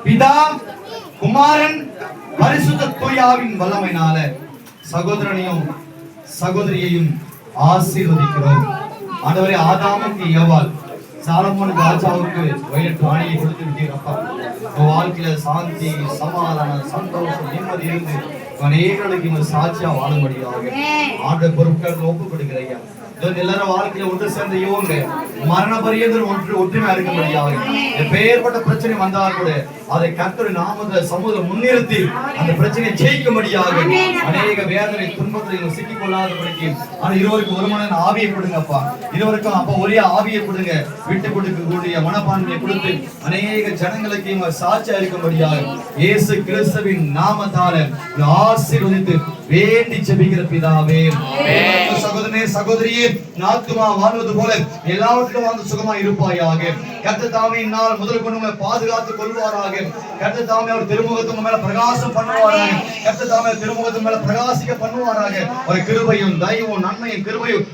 பிதா குமாரன் பரிசுத்த தூயாவின் வல்லமையினால சகோதரனையும் சகோதரியையும் ஆசீர்வதிக்கிறோம். ஆண்டவரே, ஆதாமுக்கு ஏவாள், சாலமோன் ராஜாவுக்கு வயலட் ராணியை கொடுத்து விட்டீரப்பா. வாழ்க்கையில சாந்தி, சமாதானம், சந்தோஷம், நிம்மதி இருந்து அநேகர்களுக்கு சாட்சியா வாழும்படியாக ஆண்டவர் பொறுப்புகள் ஒப்பு கொடுக்கிறையா. எல்லாரும் வாழ்க்கையில ஒன்று சேர்ந்த இவங்க மரண பரியந்தம் ஒற்றுமையா இருக்கும்படியாக எப்பேற்பட்ட பிரச்சனை வந்தால் கூட அதை கர்த்தருடைய நாமத்தை சமூகம் முன்னிறுத்தி அந்த பிரச்சனையை ஜெயிக்கும்படியாக அநேக வேதனை துன்பத்தில் சிக்கிக் கொள்ளாதபடிக்கு ஆனா இருவருக்கும் ஒரு மன ஆவியை கொடுங்கப்பா. இருவருக்கும் அப்ப ஒரே ஆவியை கொடுங்க. விட்டு கொடுக்கக்கூடிய மனப்பான்மையை கொடுத்து அநேக ஜனங்களுக்கு சாட்சியா இருக்கும்படியாக இயேசு கிறிஸ்துவின் நாமத்தால ஆசீர்வதித்து வேண்டி ஜெபிக்கிற பிதாவே. சகோதரனே, சகோதரியே, ஆத்துமா வாழ்வது போல எல்லாவற்றிலும் வாழ்ந்து சுகமா இருப்பாயாக. கர்த்தர் தாமே இந்நாள் முதல் கொண்டு பாதுகாத்துக் கொள்வாராக. கர்த்தர் தாமே அவர் திருமுகத்து மேல பிரகாசம் பண்ணுவாராக. கர்த்தர் தாமே திருமுகத்து மேல பிரகாசிக்க பண்ணுவாராக. ஒரு கிருபையும் தயவும் நன்மையும் கிருபையும்